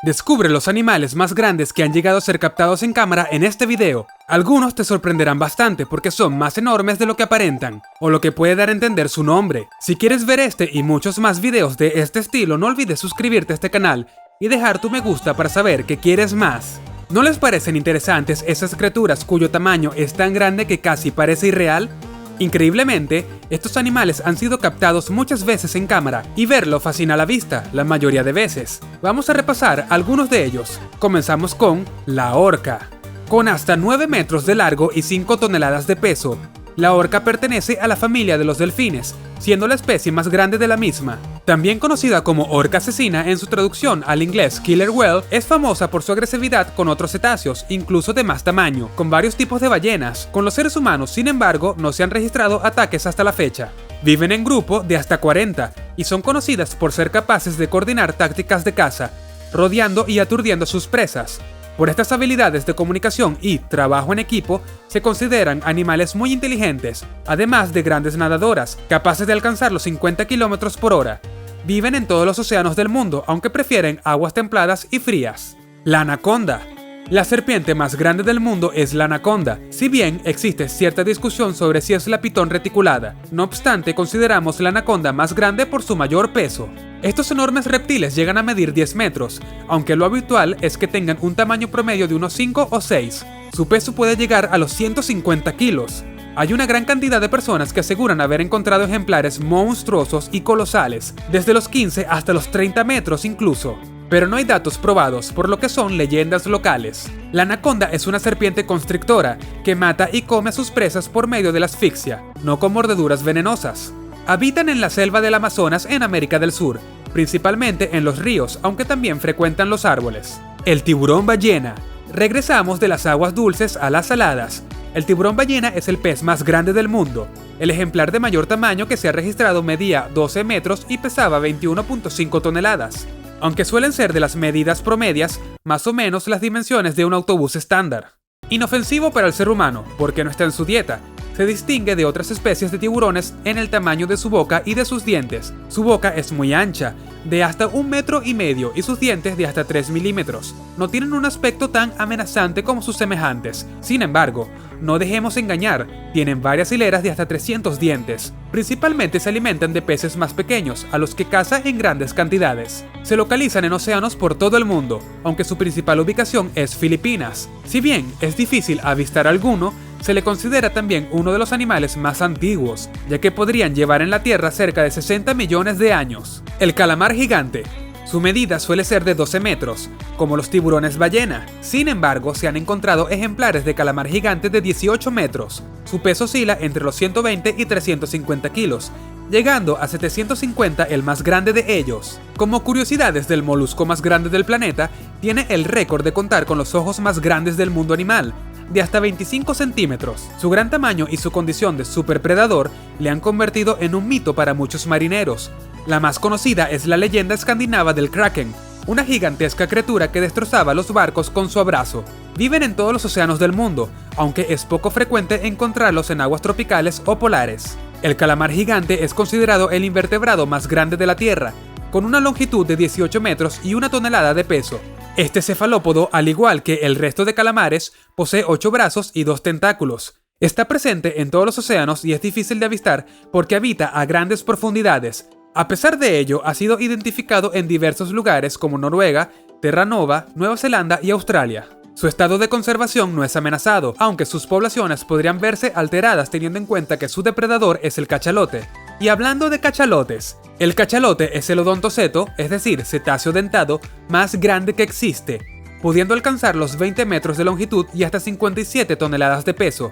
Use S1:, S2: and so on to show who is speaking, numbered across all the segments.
S1: Descubre los animales más grandes que han llegado a ser captados en cámara en este video. Algunos te sorprenderán bastante porque son más enormes de lo que aparentan, o lo que puede dar a entender su nombre. Si quieres ver este y muchos más videos de este estilo, no olvides suscribirte a este canal y dejar tu me gusta para saber que quieres más. ¿No les parecen interesantes esas criaturas cuyo tamaño es tan grande que casi parece irreal? Increíblemente, estos animales han sido captados muchas veces en cámara y verlo fascina la vista, la mayoría de veces. Vamos a repasar algunos de ellos. Comenzamos con la orca. Con hasta 9 metros de largo y 5 toneladas de peso, la orca pertenece a la familia de los delfines, siendo la especie más grande de la misma. También conocida como orca asesina en su traducción al inglés killer whale, es famosa por su agresividad con otros cetáceos, incluso de más tamaño, con varios tipos de ballenas. Con los seres humanos, sin embargo, no se han registrado ataques hasta la fecha. Viven en grupo de hasta 40 y son conocidas por ser capaces de coordinar tácticas de caza, rodeando y aturdiendo a sus presas. Por estas habilidades de comunicación y trabajo en equipo, se consideran animales muy inteligentes, además de grandes nadadoras, capaces de alcanzar los 50 km por hora. Viven en todos los océanos del mundo, aunque prefieren aguas templadas y frías. La anaconda. La serpiente más grande del mundo es la anaconda, si bien existe cierta discusión sobre si es la pitón reticulada. No obstante, consideramos la anaconda más grande por su mayor peso. Estos enormes reptiles llegan a medir 10 metros, aunque lo habitual es que tengan un tamaño promedio de unos 5 o 6. Su peso puede llegar a los 150 kilos. Hay una gran cantidad de personas que aseguran haber encontrado ejemplares monstruosos y colosales, desde los 15 hasta los 30 metros incluso. Pero no hay datos probados, por lo que son leyendas locales. La anaconda es una serpiente constrictora que mata y come a sus presas por medio de la asfixia, no con mordeduras venenosas. Habitan en la selva del Amazonas en América del Sur, principalmente en los ríos, aunque también frecuentan los árboles. El tiburón ballena. Regresamos de las aguas dulces a las saladas. El tiburón ballena es el pez más grande del mundo. El ejemplar de mayor tamaño que se ha registrado medía 12 metros y pesaba 21.5 toneladas. Aunque suelen ser de las medidas promedias, más o menos las dimensiones de un autobús estándar. Inofensivo para el ser humano, porque no está en su dieta. Se distingue de otras especies de tiburones en el tamaño de su boca y de sus dientes. Su boca es muy ancha, de hasta 1,5 metros, y sus dientes de hasta 3 milímetros. No tienen un aspecto tan amenazante como sus semejantes. Sin embargo, no dejemos engañar, tienen varias hileras de hasta 300 dientes. Principalmente se alimentan de peces más pequeños, a los que caza en grandes cantidades. Se localizan en océanos por todo el mundo, aunque su principal ubicación es Filipinas. Si bien es difícil avistar alguno, se le considera también uno de los animales más antiguos, ya que podrían llevar en la Tierra cerca de 60 millones de años. El calamar gigante. Su medida suele ser de 12 metros, como los tiburones ballena. Sin embargo, se han encontrado ejemplares de calamar gigante de 18 metros. Su peso oscila entre los 120 y 350 kilos, llegando a 750 el más grande de ellos. Como curiosidades del molusco más grande del planeta, tiene el récord de contar con los ojos más grandes del mundo animal, de hasta 25 centímetros. Su gran tamaño y su condición de superpredador le han convertido en un mito para muchos marineros. La más conocida es la leyenda escandinava del Kraken, una gigantesca criatura que destrozaba los barcos con su abrazo. Viven en todos los océanos del mundo, aunque es poco frecuente encontrarlos en aguas tropicales o polares. El calamar gigante es considerado el invertebrado más grande de la Tierra, con una longitud de 18 metros y 1 tonelada de peso. Este cefalópodo, al igual que el resto de calamares, posee 8 brazos y 2 tentáculos. Está presente en todos los océanos y es difícil de avistar porque habita a grandes profundidades. A pesar de ello, ha sido identificado en diversos lugares como Noruega, Terra Nova, Nueva Zelanda y Australia. Su estado de conservación no es amenazado, aunque sus poblaciones podrían verse alteradas teniendo en cuenta que su depredador es el cachalote. Y hablando de cachalotes, el cachalote es el odontoceto, es decir, cetáceo dentado, más grande que existe, pudiendo alcanzar los 20 metros de longitud y hasta 57 toneladas de peso.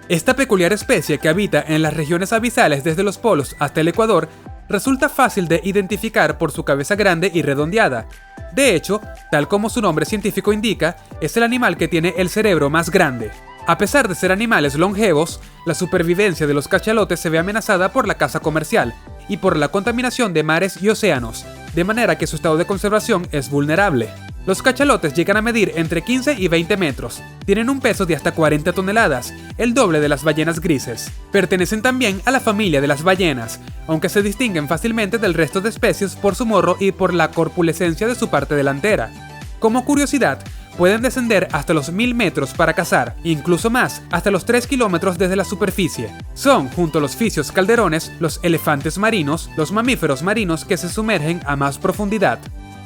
S1: Esta peculiar especie, que habita en las regiones abisales desde los polos hasta el Ecuador, resulta fácil de identificar por su cabeza grande y redondeada. De hecho, tal como su nombre científico indica, es el animal que tiene el cerebro más grande. A pesar de ser animales longevos, la supervivencia de los cachalotes se ve amenazada por la caza comercial y por la contaminación de mares y océanos, de manera que su estado de conservación es vulnerable. Los cachalotes llegan a medir entre 15 y 20 metros, tienen un peso de hasta 40 toneladas, el doble de las ballenas grises. Pertenecen también a la familia de las ballenas, aunque se distinguen fácilmente del resto de especies por su morro y por la corpulescencia de su parte delantera. Como curiosidad, pueden descender hasta los 1000 metros para cazar, incluso más, hasta los 3 kilómetros desde la superficie. Son, junto a los fisios calderones, los elefantes marinos, los mamíferos marinos que se sumergen a más profundidad.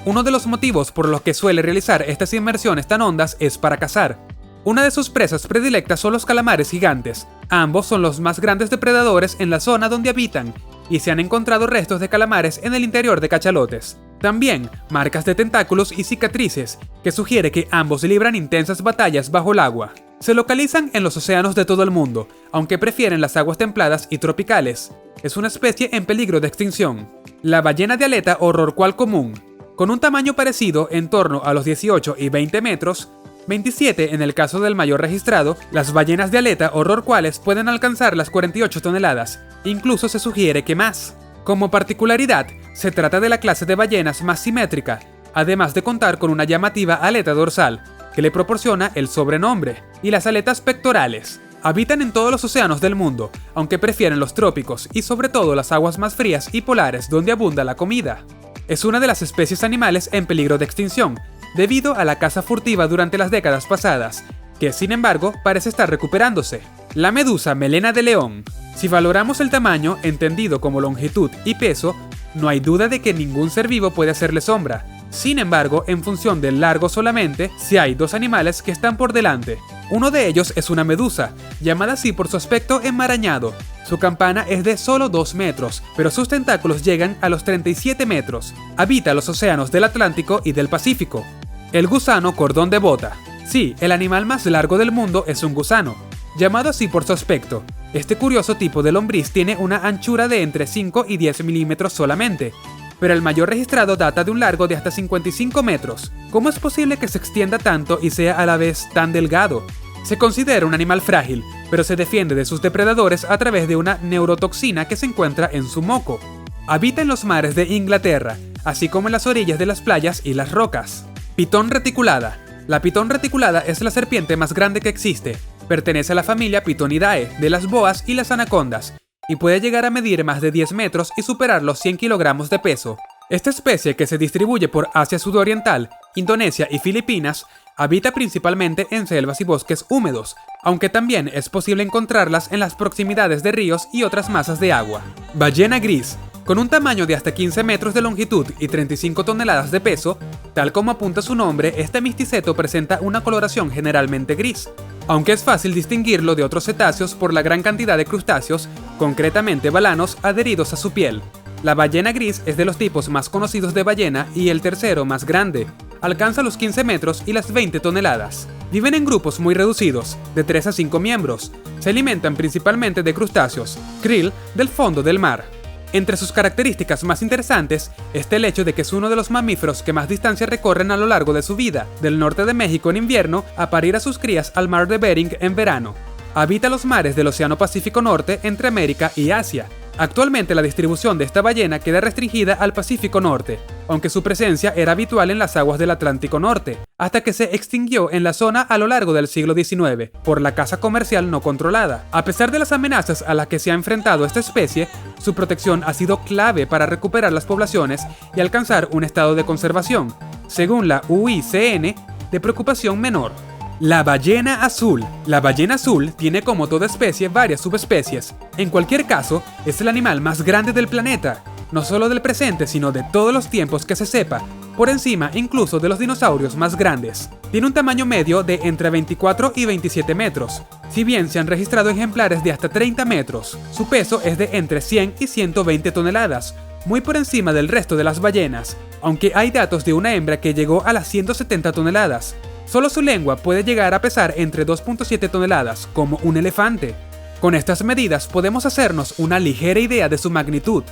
S1: Uno de los motivos por los que suele realizar estas inmersiones tan hondas es para cazar. Una de sus presas predilectas son los calamares gigantes. Ambos son los más grandes depredadores en la zona donde habitan, y se han encontrado restos de calamares en el interior de cachalotes. También marcas de tentáculos y cicatrices, que sugiere que ambos libran intensas batallas bajo el agua. Se localizan en los océanos de todo el mundo, aunque prefieren las aguas templadas y tropicales. Es una especie en peligro de extinción. La ballena de aleta o rorcual común, con un tamaño parecido en torno a los 18 y 20 metros, 27 en el caso del mayor registrado, las ballenas de aleta o rorcuales pueden alcanzar las 48 toneladas, incluso se sugiere que más. Como particularidad, se trata de la clase de ballenas más simétrica, además de contar con una llamativa aleta dorsal, que le proporciona el sobrenombre, y las aletas pectorales. Habitan en todos los océanos del mundo, aunque prefieren los trópicos y sobre todo las aguas más frías y polares donde abunda la comida. Es una de las especies animales en peligro de extinción, debido a la caza furtiva durante las décadas pasadas, que sin embargo parece estar recuperándose. La medusa melena de león. Si valoramos el tamaño, entendido como longitud y peso, no hay duda de que ningún ser vivo puede hacerle sombra. Sin embargo, en función del largo solamente, sí hay dos animales que están por delante. Uno de ellos es una medusa, llamada así por su aspecto enmarañado. Su campana es de solo 2 metros, pero sus tentáculos llegan a los 37 metros. Habita los océanos del Atlántico y del Pacífico. El gusano cordón de bota. Sí, el animal más largo del mundo es un gusano, llamado así por su aspecto. Este curioso tipo de lombriz tiene una anchura de entre 5 y 10 milímetros solamente, pero el mayor registrado data de un largo de hasta 55 metros. ¿Cómo es posible que se extienda tanto y sea a la vez tan delgado? Se considera un animal frágil, pero se defiende de sus depredadores a través de una neurotoxina que se encuentra en su moco. Habita en los mares de Inglaterra, así como en las orillas de las playas y las rocas. Pitón reticulada. La pitón reticulada es la serpiente más grande que existe. Pertenece a la familia Pitonidae, de las boas y las anacondas, y puede llegar a medir más de 10 metros y superar los 100 kilogramos de peso. Esta especie, que se distribuye por Asia Sudoriental, Indonesia y Filipinas, habita principalmente en selvas y bosques húmedos, aunque también es posible encontrarlas en las proximidades de ríos y otras masas de agua. Ballena gris. Con un tamaño de hasta 15 metros de longitud y 35 toneladas de peso, tal como apunta su nombre, este misticeto presenta una coloración generalmente gris, aunque es fácil distinguirlo de otros cetáceos por la gran cantidad de crustáceos, concretamente balanos, adheridos a su piel. La ballena gris es de los tipos más conocidos de ballena y el tercero más grande. Alcanza los 15 metros y las 20 toneladas. Viven en grupos muy reducidos, de 3 a 5 miembros. Se alimentan principalmente de crustáceos, krill, del fondo del mar. Entre sus características más interesantes está el hecho de que es uno de los mamíferos que más distancia recorren a lo largo de su vida, del norte de México en invierno a parir a sus crías al mar de Bering en verano. Habita los mares del Océano Pacífico Norte entre América y Asia. Actualmente la distribución de esta ballena queda restringida al Pacífico Norte, aunque su presencia era habitual en las aguas del Atlántico Norte, hasta que se extinguió en la zona a lo largo del siglo XIX, por la caza comercial no controlada. A pesar de las amenazas a las que se ha enfrentado esta especie, su protección ha sido clave para recuperar las poblaciones y alcanzar un estado de conservación, según la UICN, de preocupación menor. La ballena azul. La ballena azul tiene, como toda especie, varias subespecies. En cualquier caso, es el animal más grande del planeta, no solo del presente, sino de todos los tiempos que se sepa, por encima incluso de los dinosaurios más grandes. Tiene un tamaño medio de entre 24 y 27 metros, si bien se han registrado ejemplares de hasta 30 metros. Su peso es de entre 100 y 120 toneladas, muy por encima del resto de las ballenas, aunque hay datos de una hembra que llegó a las 170 toneladas. Solo su lengua puede llegar a pesar entre 2.7 toneladas, como un elefante. Con estas medidas podemos hacernos una ligera idea de su magnitud.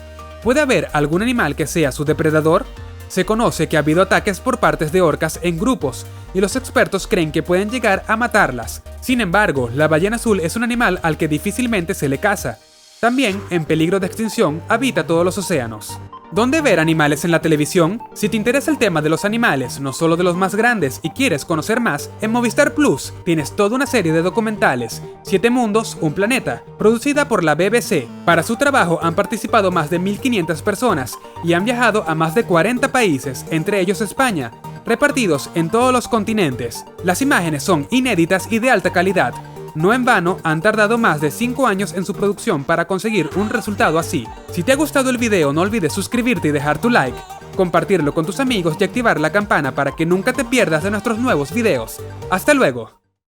S1: ¿Puede haber algún animal que sea su depredador? Se conoce que ha habido ataques por partes de orcas en grupos, y los expertos creen que pueden llegar a matarlas. Sin embargo, la ballena azul es un animal al que difícilmente se le caza. También, en peligro de extinción, habita todos los océanos. ¿Dónde ver animales en la televisión? Si te interesa el tema de los animales, no solo de los más grandes, y quieres conocer más, en Movistar Plus tienes toda una serie de documentales, 7 mundos, un planeta, producida por la BBC. Para su trabajo han participado más de 1500 personas y han viajado a más de 40 países, entre ellos España, repartidos en todos los continentes. Las imágenes son inéditas y de alta calidad. No en vano, han tardado más de 5 años en su producción para conseguir un resultado así. Si te ha gustado el video, no olvides suscribirte y dejar tu like, compartirlo con tus amigos y activar la campana para que nunca te pierdas de nuestros nuevos videos. ¡Hasta luego!